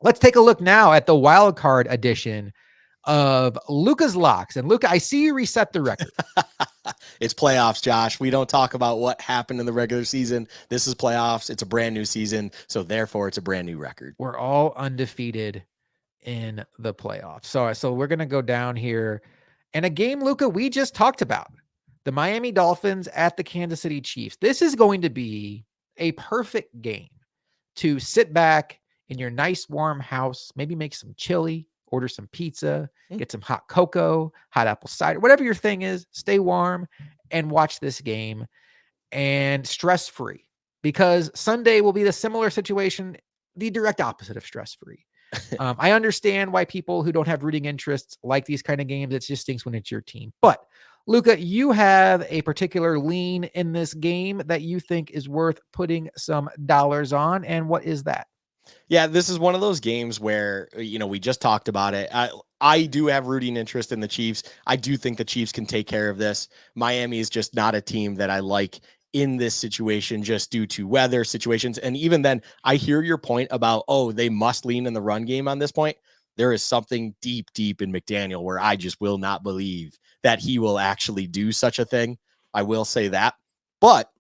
Let's take a look now at the wild card edition of Luka's Locks. And Luka, I see you reset the record. It's playoffs, Josh. We don't talk about what happened in the regular season. This is playoffs. It's a brand new season. So therefore it's a brand new record. We're all undefeated in the playoffs. So we're going to go down here. And a game, Luka, we just talked about. The Miami Dolphins at the Kansas City Chiefs. This is going to be a perfect game to sit back in your nice warm house, maybe make some chili, order some pizza, get some hot cocoa, hot apple cider, whatever your thing is, stay warm and watch this game and stress-free, because Sunday will be the similar situation, the direct opposite of stress-free. I understand why people who don't have rooting interests like these kind of games. It just stinks when it's your team. But Luka, you have a particular lean in this game that you think is worth putting some dollars on. And what is that? Yeah, this is one of those games where, we just talked about it. I do have rooting interest in the Chiefs. I do think the Chiefs can take care of this. Miami is just not a team that I like in this situation, just due to weather situations. And even then, I hear your point about, they must lean in the run game on this point. There is something deep, deep in McDaniel where I just will not believe that he will actually do such a thing. I will say that. But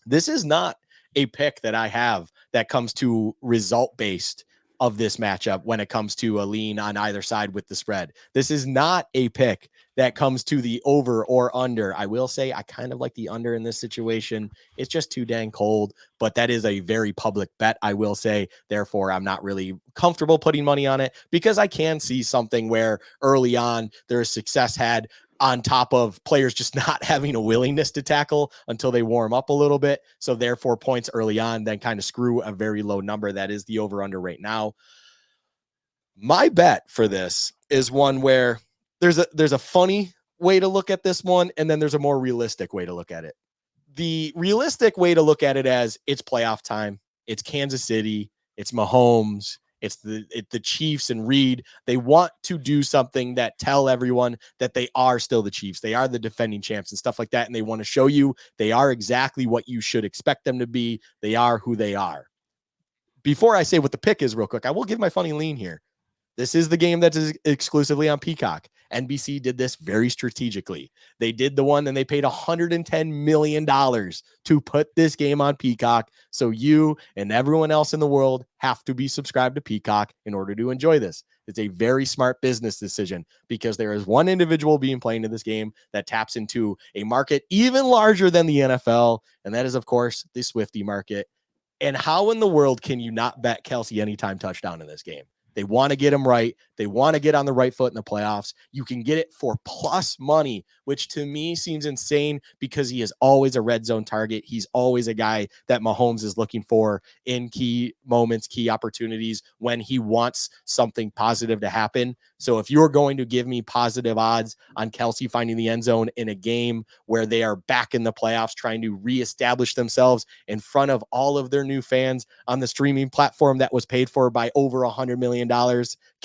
this is not a pick that I have that comes to result based of this matchup when it comes to a lean on either side with the spread. This is not a pick that comes to the over or under. I will say I kind of like the under in this situation. It's just too dang cold, but that is a very public bet, I will say. Therefore, I'm not really comfortable putting money on it, because I can see something where early on there is success had on top of players just not having a willingness to tackle until they warm up a little bit. So therefore points early on then kind of screw a very low number. That is the over under right now. My bet for this is one where there's a funny way to look at this one, and then there's a more realistic way to look at it. The realistic way to look at it as it's playoff time. It's Kansas City. It's Mahomes. It's the Chiefs and Reed. They want to do something that tell everyone that they are still the Chiefs. They are the defending champs and stuff like that. And they want to show you they are exactly what you should expect them to be. They are who they are. Before I say what the pick is real quick, I will give my funny lean here. This is the game that is exclusively on Peacock. NBC did this very strategically. They did the one and they paid $110 million to put this game on Peacock. So you and everyone else in the world have to be subscribed to Peacock in order to enjoy this. It's a very smart business decision, because there is one individual being playing in this game that taps into a market even larger than the NFL. And that is, of course, the Swiftie market. And how in the world can you not bet Kelsey anytime touchdown in this game? They want to get him right. They want to get on the right foot in the playoffs. You can get it for plus money, which to me seems insane, because he is always a red zone target. He's always a guy that Mahomes is looking for in key moments, key opportunities, when he wants something positive to happen. So if you're going to give me positive odds on Kelsey finding the end zone in a game where they are back in the playoffs, trying to reestablish themselves in front of all of their new fans on the streaming platform that was paid for by over $100 million,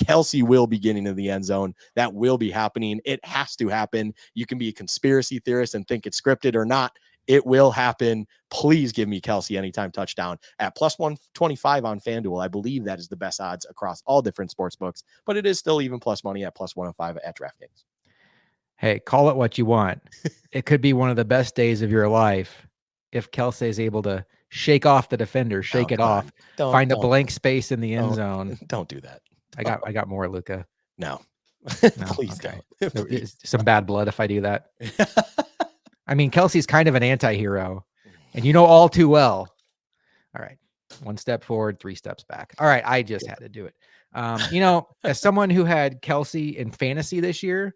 Kelsey will be getting to the end zone. That will be happening. It has to happen. You can be a conspiracy theorist and think it's scripted or not. It will happen. Please give me Kelsey anytime touchdown at plus 125 on FanDuel. I believe that is the best odds across all different sports books, but it is still even plus money at plus 105 at DraftKings. Hey, call it what you want. It could be one of the best days of your life if Kelsey is able to shake off the defender, shake it off, find a blank space in the end zone. Don't do that. I got more, Luka. No. No? Please Okay. don't. There is some bad blood if I do that. I mean, Kelsey's kind of an anti-hero, and you know all too well. All right. 1 step forward, 3 steps back. All right. I just had to do it. As someone who had Kelsey in fantasy this year,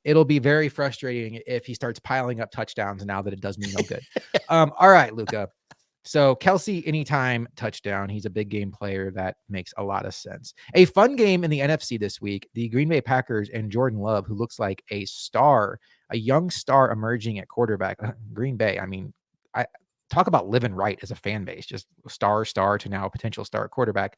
it'll be very frustrating if he starts piling up touchdowns now that it does me no good. All right, Luka. So Kelsey, anytime touchdown, he's a big game player. That makes a lot of sense. A fun game in the NFC this week, the Green Bay Packers and Jordan Love, who looks like a star, a young star emerging at quarterback. Green Bay, I mean, I talk about living right as a fan base, just star to now potential star quarterback.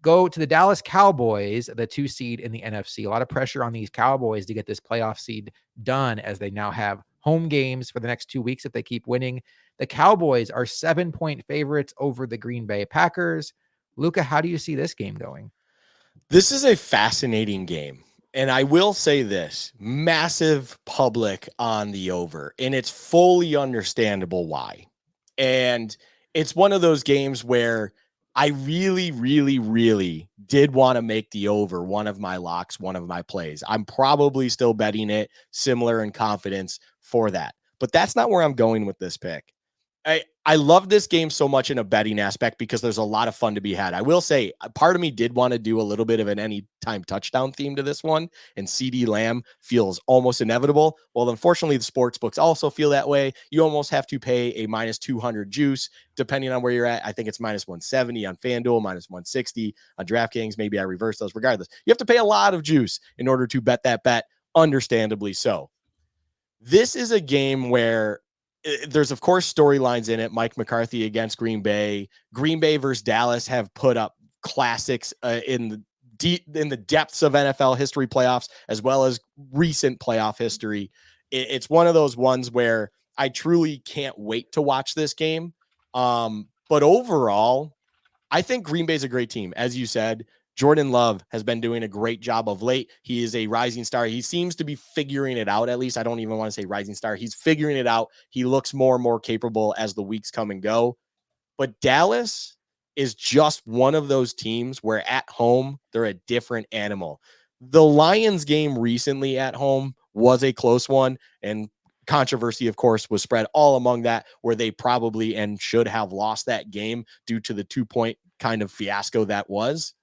Go to the Dallas Cowboys, the 2 seed in the NFC. A lot of pressure on these Cowboys to get this playoff seed done, as they now have home games for the next 2 weeks if they keep winning. The Cowboys are 7-point favorites over the Green Bay Packers. Luka, how do you see this game going? This is a fascinating game. And I will say this, massive public on the over, and it's fully understandable why. And it's one of those games where I really, really, really did want to make the over one of my locks, one of my plays. I'm probably still betting it similar in confidence for that. But that's not where I'm going with this pick. I love this game so much in a betting aspect because there's a lot of fun to be had. I will say, part of me did want to do a little bit of an anytime touchdown theme to this one, and CD Lamb feels almost inevitable. Well, unfortunately, the sports books also feel that way. You almost have to pay a minus 200 juice, depending on where you're at. I think it's minus 170 on FanDuel, minus 160 on DraftKings. Maybe I reverse those. Regardless, you have to pay a lot of juice in order to bet that bet, understandably so. This is a game where there's of course storylines in it. Mike McCarthy against Green Bay versus Dallas have put up classics in the depths of NFL history playoffs, as well as recent playoff history. It's one of those ones where I truly can't wait to watch this game. But overall, I think Green Bay's a great team. As you said, Jordan Love has been doing a great job of late. He is a rising star. He seems to be figuring it out, at least. I don't even want to say rising star. He's figuring it out. He looks more and more capable as the weeks come and go. But Dallas is just one of those teams where at home, they're a different animal. The Lions game recently at home was a close one, and controversy, of course, was spread all among that, where they probably and should have lost that game due to the 2-point kind of fiasco that was.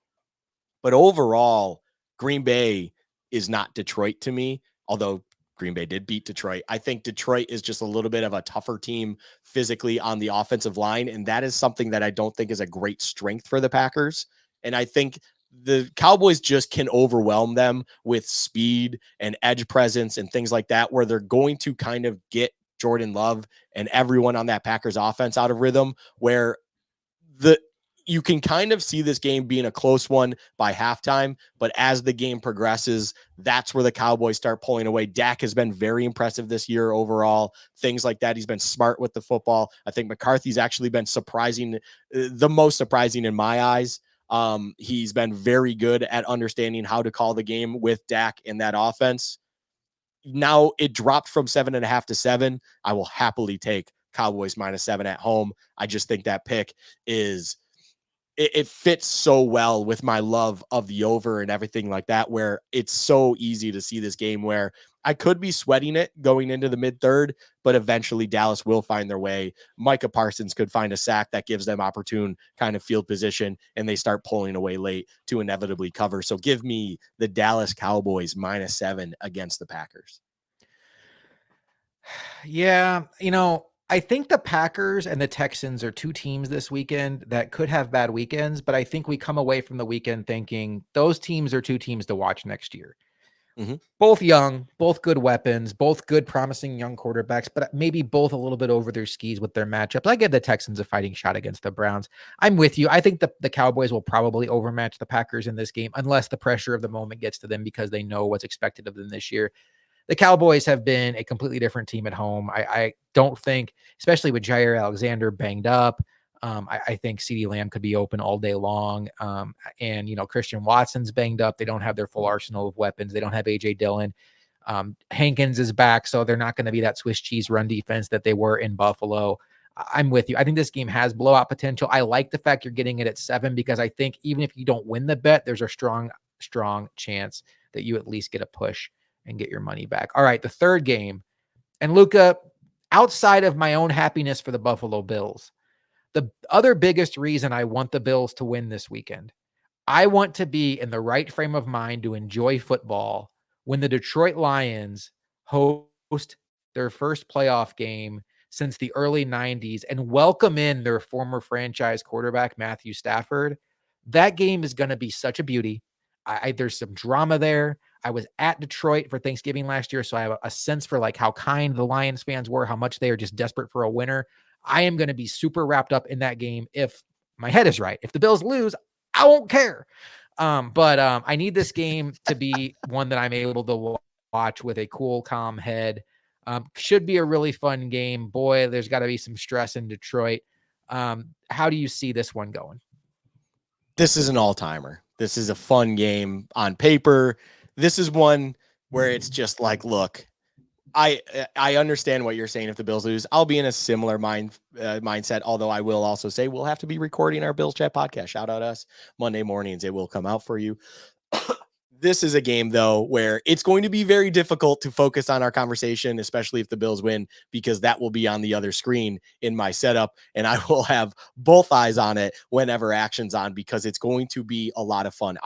But overall, Green Bay is not Detroit to me, although Green Bay did beat Detroit. I think Detroit is just a little bit of a tougher team physically on the offensive line, and that is something that I don't think is a great strength for the Packers. And I think the Cowboys just can overwhelm them with speed and edge presence and things like that, where they're going to kind of get Jordan Love and everyone on that Packers offense out of rhythm, where the you can kind of see this game being a close one by halftime, but as the game progresses, that's where the Cowboys start pulling away. Dak has been very impressive this year overall, things like that. He's been smart with the football. I think McCarthy's actually been surprising, the most surprising in my eyes. He's been very good at understanding how to call the game with Dak in that offense. Now it dropped from 7.5 to 7. I will happily take Cowboys -7 at home. I just think that pick is it fits so well with my love of the over and everything like that, where it's so easy to see this game where I could be sweating it going into the mid third, but eventually Dallas will find their way. Micah Parsons could find a sack that gives them opportune kind of field position, and they start pulling away late to inevitably cover. So give me the Dallas Cowboys -7 against the Packers. Yeah, I think the Packers and the Texans are two teams this weekend that could have bad weekends, but I think we come away from the weekend thinking those teams are two teams to watch next year. Mm-hmm. Both young, both good weapons, both good, promising young quarterbacks, but maybe both a little bit over their skis with their matchups. I give the Texans a fighting shot against the Browns. I'm with you. I think the Cowboys will probably overmatch the Packers in this game unless the pressure of the moment gets to them because they know what's expected of them this year. The Cowboys have been a completely different team at home. I don't think, especially with Jair Alexander banged up, I think CeeDee Lamb could be open all day long. And, Christian Watson's banged up. They don't have their full arsenal of weapons. They don't have A.J. Dillon. Hankins is back, so they're not going to be that Swiss cheese run defense that they were in Buffalo. I'm with you. I think this game has blowout potential. I like the fact you're getting it at 7 because I think even if you don't win the bet, there's a strong chance that you at least get a push and get your money back. All right, the third game. And Luka, outside of my own happiness for the Buffalo Bills, the other biggest reason I want the Bills to win this weekend, I want to be in the right frame of mind to enjoy football when the Detroit Lions host their first playoff game since the early 90s and welcome in their former franchise quarterback, Matthew Stafford. That game is going to be such a beauty. There's some drama there. I was at Detroit for Thanksgiving last year, so I have a sense for like how kind the Lions fans were, how much they are just desperate for a winner. I am going to be super wrapped up in that game if my head is right. If the Bills lose, I won't care. But I need this game to be one that I'm able to watch with a cool, calm head. Should be a really fun game. Boy, there's got to be some stress in Detroit. How do you see this one going? this is an all-timer. This is a fun game on paper. This is one where it's just like, look, I understand what you're saying. If the Bills lose, I'll be in a similar mindset. Although I will also say we'll have to be recording our Bills Chat podcast. Shout out us Monday mornings. It will come out for you. This is a game, though, where it's going to be very difficult to focus on our conversation, especially if the Bills win, because that will be on the other screen in my setup. And I will have both eyes on it whenever action's on, because it's going to be a lot of fun.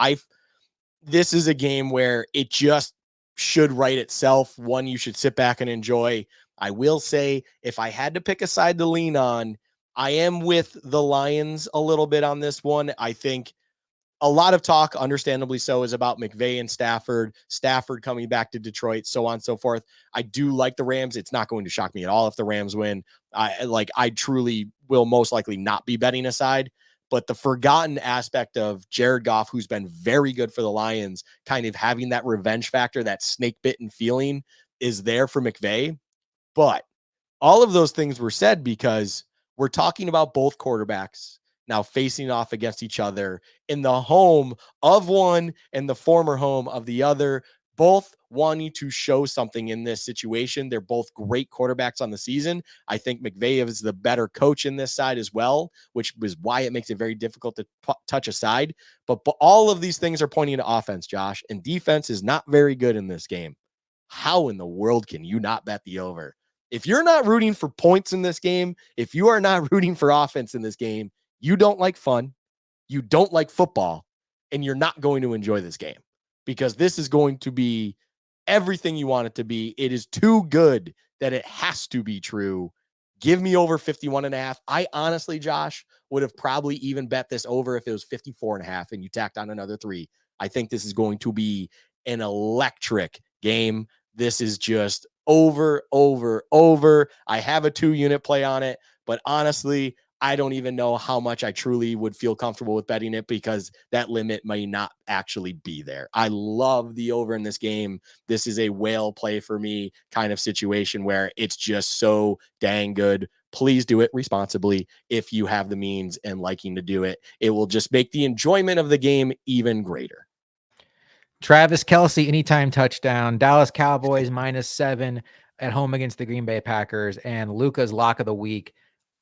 This is a game where it just should write itself. One you should sit back and enjoy. I will say, if I had to pick a side to lean on, I am with the Lions a little bit on this one. I think a lot of talk, understandably so, is about McVay and Stafford coming back to Detroit, so on and so forth. I do like the Rams. It's not going to shock me at all if the Rams win. I truly will most likely not be betting aside. But the forgotten aspect of Jared Goff, who's been very good for the Lions, kind of having that revenge factor, that snake bitten feeling, is there for McVay. But all of those things were said because we're talking about both quarterbacks now facing off against each other in the home of one and the former home of the other, both wanting to show something in this situation. They're both great quarterbacks on the season. I think McVay is the better coach in this side as well, which is why it makes it very difficult to touch aside. But all of these things are pointing to offense, Josh, and defense is not very good in this game. How in the world can you not bet the over? If you're not rooting for points in this game, if you are not rooting for offense in this game, you don't like fun, you don't like football, and you're not going to enjoy this game, because this is going to be everything you want it to be. It is too good that it has to be true. Give me over 51.5. I honestly, Josh, would have probably even bet this over if it was 54.5 and you tacked on another 3. I think this is going to be an electric game. This is just over. I have a 2-unit play on it, but honestly, I don't even know how much I truly would feel comfortable with betting it, because that limit may not actually be there. I love the over in this game. This is a whale play for me kind of situation where it's just so dang good. Please do it responsibly if you have the means and liking to do it. It will just make the enjoyment of the game even greater. Travis Kelce, anytime touchdown. Dallas Cowboys -7 at home against the Green Bay Packers. And Luka's lock of the week,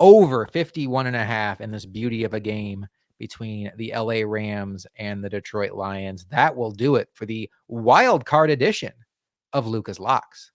over 51.5 in this beauty of a game between the LA Rams and the Detroit Lions. That will do it for the wild card edition of Luka's Locks.